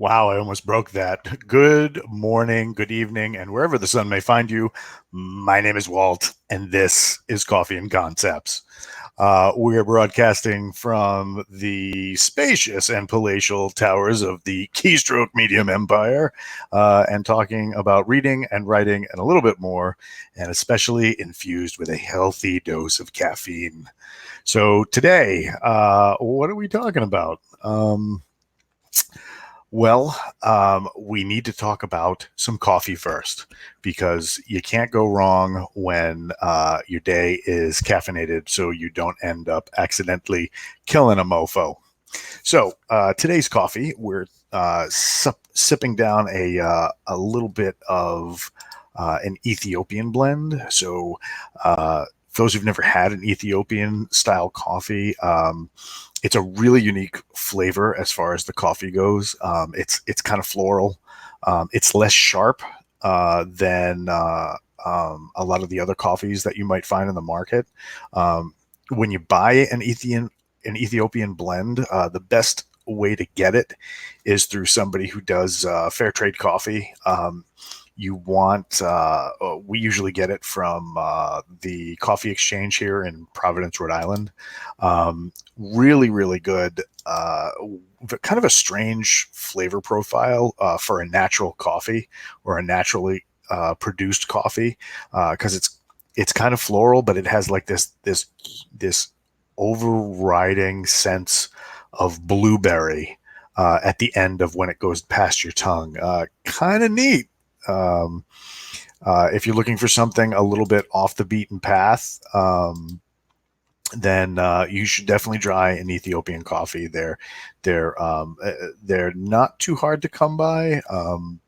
Wow, I almost broke that. Good morning, good evening, and wherever the sun may find you. My name is Walt, and this is Coffee and Concepts. We're broadcasting from the spacious and palatial towers of the Keystroke Medium Empire and talking about reading and writing and a little bit more, and especially infused with a healthy dose of caffeine. So, today, what are we talking about? We need to talk about some coffee first because you can't go wrong when your day is caffeinated so you don't end up accidentally killing a mofo. So today's coffee, we're sipping down a little bit of an Ethiopian blend. So those who've never had an Ethiopian style coffee, it's a really unique flavor as far as the coffee goes. It's kind of floral. It's less sharp than a lot of the other coffees that you might find in the market. When you buy an Ethiopian blend, the best way to get it is through somebody who does fair trade coffee. We usually get it from the Coffee Exchange here in Providence, Rhode Island. Really, really good. Kind of a strange flavor profile for a natural coffee or a naturally produced coffee because it's kind of floral, but it has like this overriding sense of blueberry at the end of when it goes past your tongue. Kind of neat. Um, if you're looking for something a little bit off the beaten path, then you should definitely try an Ethiopian coffee. They're not too hard to come by.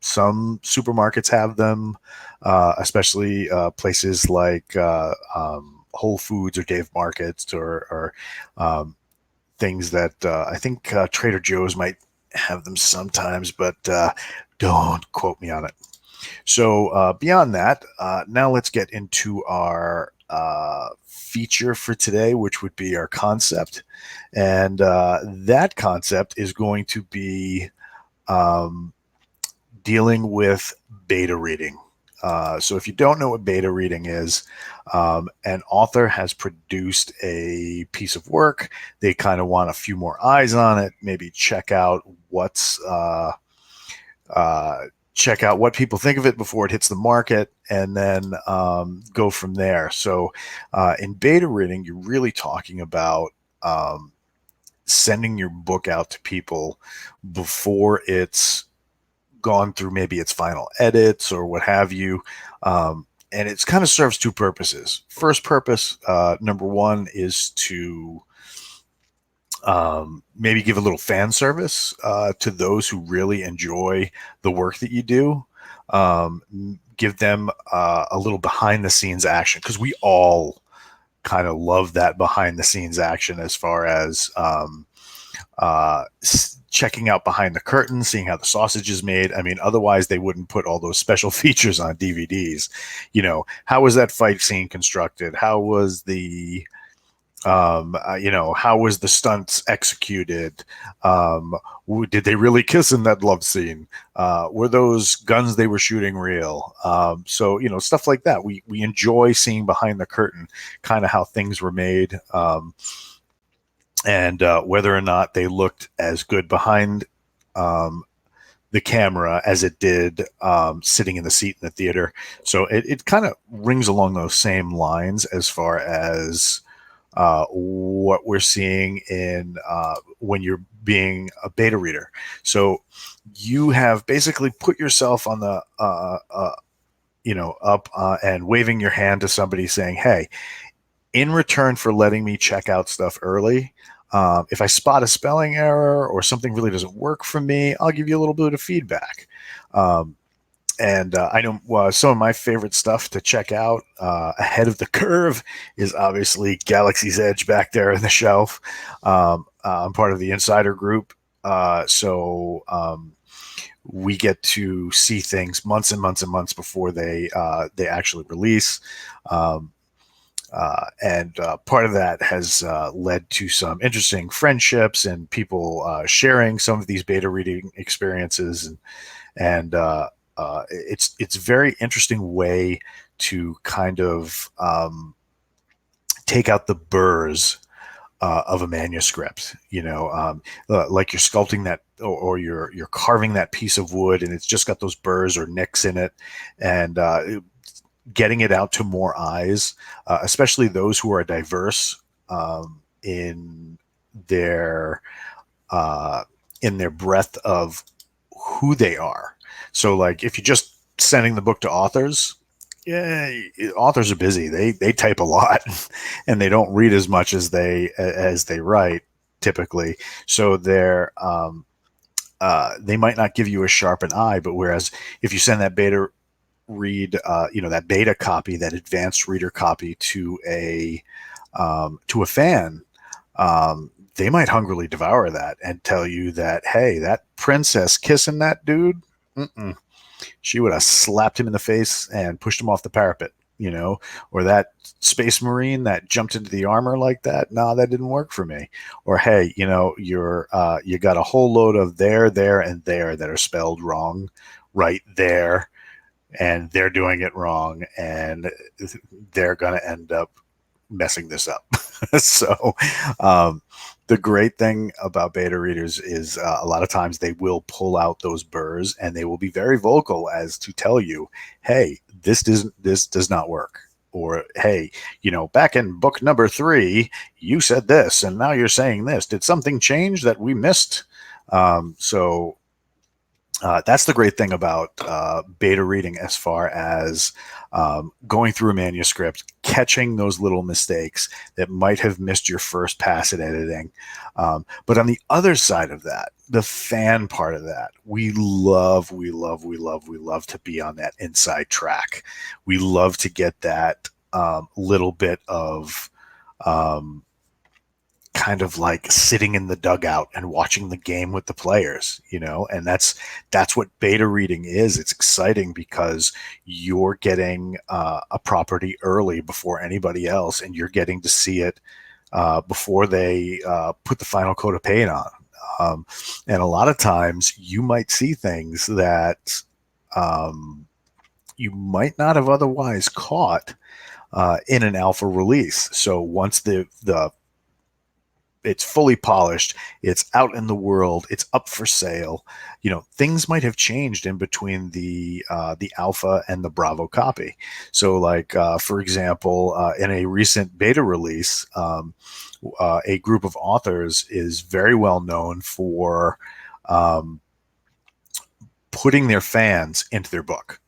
Some supermarkets have them, especially places like Whole Foods or Dave Markets or things that I think Trader Joe's might have them sometimes, but don't quote me on it. So beyond that, now let's get into our feature for today, which would be our concept. And that concept is going to be um, dealing with beta reading. So if you don't know what beta reading is, an author has produced a piece of work. They kind of want a few more eyes on it, maybe uh, check out what people think of it before it hits the market, and then go from there. So, in beta reading, you're really talking about sending your book out to people before it's gone through maybe its final edits or what have you. And it kind of serves two purposes. First purpose, number one, is to maybe give a little fan service to those who really enjoy the work that you do. Give them a little behind the scenes action because we all kind of love that behind the scenes action as far as checking out behind the curtain, seeing how the sausage is made. I mean, otherwise they wouldn't put all those special features on DVDs. How was that fight scene constructed? How was how was the stunts executed? Um, did they really kiss in that love scene? Were those guns they were shooting real? So stuff like that. We enjoy seeing behind the curtain, kind of how things were made, and whether or not they looked as good behind um, the camera as it did sitting in the seat in the theater. So it kind of rings along those same lines as far as what we're seeing in when you're being a beta reader. So you have basically put yourself on the up and waving your hand to somebody saying, "Hey, in return for letting me check out stuff early." If I spot a spelling error or something really doesn't work for me, I'll give you a little bit of feedback. Um, and I know some of my favorite stuff to check out ahead of the curve is obviously Galaxy's Edge back there in the shelf. I'm part of the insider group, so we get to see things months and months and months before they actually release. Um, And part of that has led to some interesting friendships and people sharing some of these beta reading experiences, and it's a very interesting way to kind of take out the burrs of a manuscript. Like you're sculpting that, or you're carving that piece of wood, and it's just got those burrs or nicks in it, and getting it out to more eyes, especially those who are diverse in their uh, in their breadth of who they are. So, like, if you're just sending the book to authors, yeah, authors are busy. They type a lot, and they don't read as much as they write typically. So they might not give you a sharpened eye. But whereas if you send that beta read, that beta copy, that advanced reader copy to a fan, they might hungrily devour that and tell you that, hey, that princess kissing that dude, mm-mm, she would have slapped him in the face and pushed him off the parapet, or that space marine that jumped into the armor like that. No, that didn't work for me. Or, hey, you got a whole load of there, and there that are spelled wrong right there, and they're doing it wrong, and they're going to end up messing this up. So, um, the great thing about beta readers is a lot of times they will pull out those burrs, and they will be very vocal as to tell you, "Hey, this does not work." Or, hey, back in book number 3, you said this, and now you're saying this. Did something change that we missed? So that's the great thing about beta reading, as far as going through a manuscript, catching those little mistakes that might have missed your first pass at editing. But on the other side of that, the fan part of that, we love to be on that inside track. We love to get that little bit of um, kind of like sitting in the dugout and watching the game with the players, and that's what beta reading is. It's exciting because you're getting a property early before anybody else, and you're getting to see it before they put the final coat of paint on. And a lot of times you might see things that um, you might not have otherwise caught in an alpha release. So once the it's fully polished, it's out in the world, it's up for sale, things might have changed in between the alpha and the Bravo copy. So, like, for example, in a recent beta release, a group of authors is very well known for um, putting their fans into their book,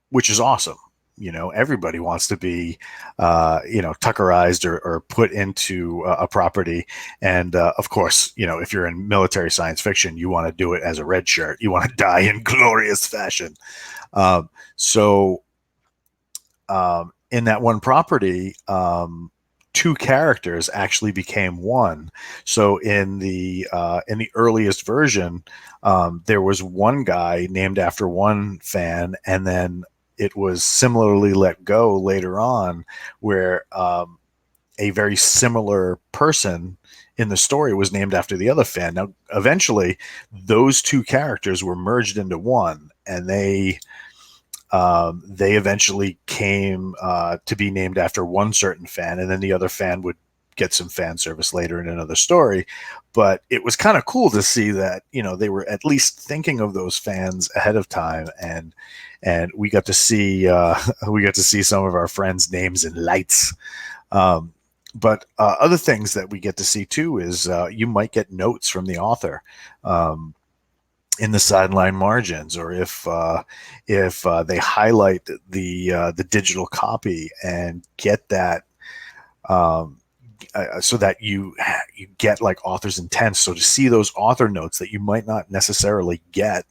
which is awesome. Everybody wants to be, Tuckerized or put into a property. And of course, if you're in military science fiction, you want to do it as a red shirt. You want to die in glorious fashion. So in that one property, two characters actually became one. So in the earliest version, there was one guy named after one fan, and then it was similarly let go later on, where a very similar person in the story was named after the other fan. Now, eventually, those two characters were merged into one, and they eventually came to be named after one certain fan, and then the other fan would get some fan service later in another story. But it was kind of cool to see that they were at least thinking of those fans ahead of time, and we got to see some of our friends' names in lights. But other things that we get to see too is you might get notes from the author. In the sideline margins, or if they highlight the digital copy and get that, so that you get like author's intent. So to see those author notes that you might not necessarily get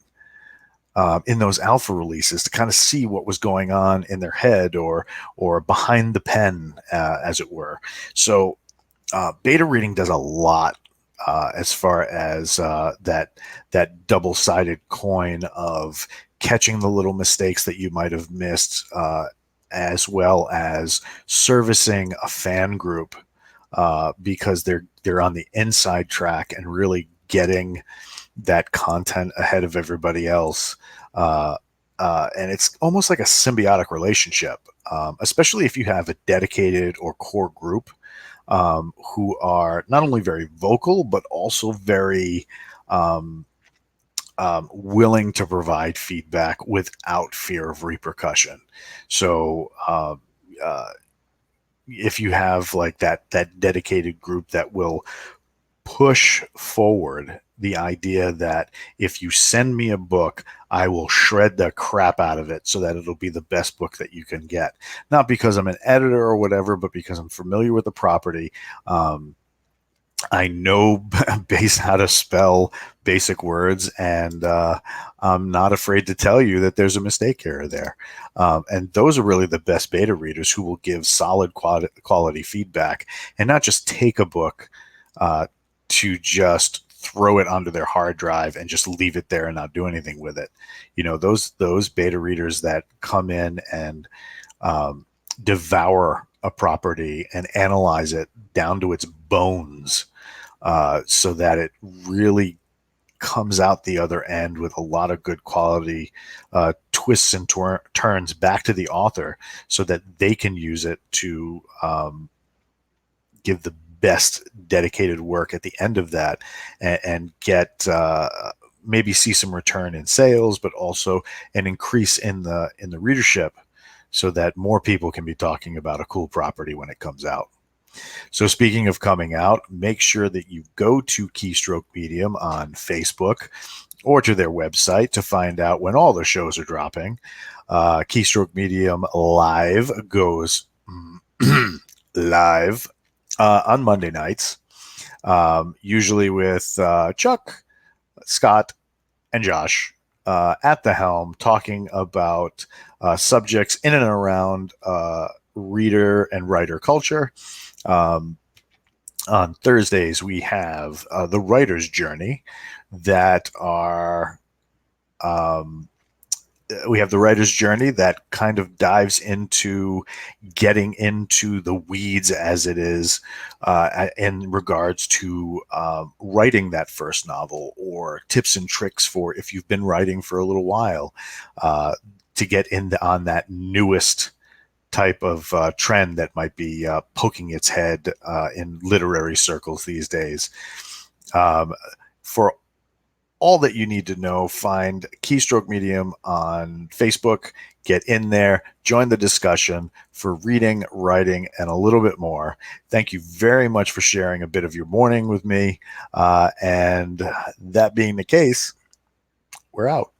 in those alpha releases, to kind of see what was going on in their head or behind the pen, as it were. So beta reading does a lot as far as that double-sided coin of catching the little mistakes that you might have missed as well as servicing a fan group, because they're on the inside track and really getting that content ahead of everybody else. Uh, and it's almost like a symbiotic relationship, especially if you have a dedicated or core group, who are not only very vocal, but also very um, willing to provide feedback without fear of repercussion. So, if you have like that dedicated group that will push forward the idea that if you send me a book, I will shred the crap out of it so that it'll be the best book that you can get. Not because I'm an editor or whatever, but because I'm familiar with the property. I know how to spell basic words, and I'm not afraid to tell you that there's a mistake here or there. And those are really the best beta readers who will give solid quality feedback and not just take a book uh, to just throw it onto their hard drive and just leave it there and not do anything with it. Those beta readers that come in and um, devour a property and analyze it down to its bones, so that it really comes out the other end with a lot of good quality twists and turns back to the author so that they can use it to give the best dedicated work at the end of that, and get maybe see some return in sales, but also an increase in the readership so that more people can be talking about a cool property when it comes out. So speaking of coming out, make sure that you go to Keystroke Medium on Facebook or to their website to find out when all the shows are dropping. Keystroke Medium Live goes live on Monday nights, usually with Chuck, Scott, and Josh at the helm, talking about subjects in and around reader and writer culture. On Thursdays, we have the writer's journey that are we have the writer's journey that kind of dives into getting into the weeds, as it is, in regards to writing that first novel, or tips and tricks for if you've been writing for a little while, to get on that newest type of trend that might be poking its head in literary circles these days. For all that you need to know, find Keystroke Medium on Facebook, get in there, join the discussion for reading, writing, and a little bit more. Thank you very much for sharing a bit of your morning with me. And that being the case, we're out.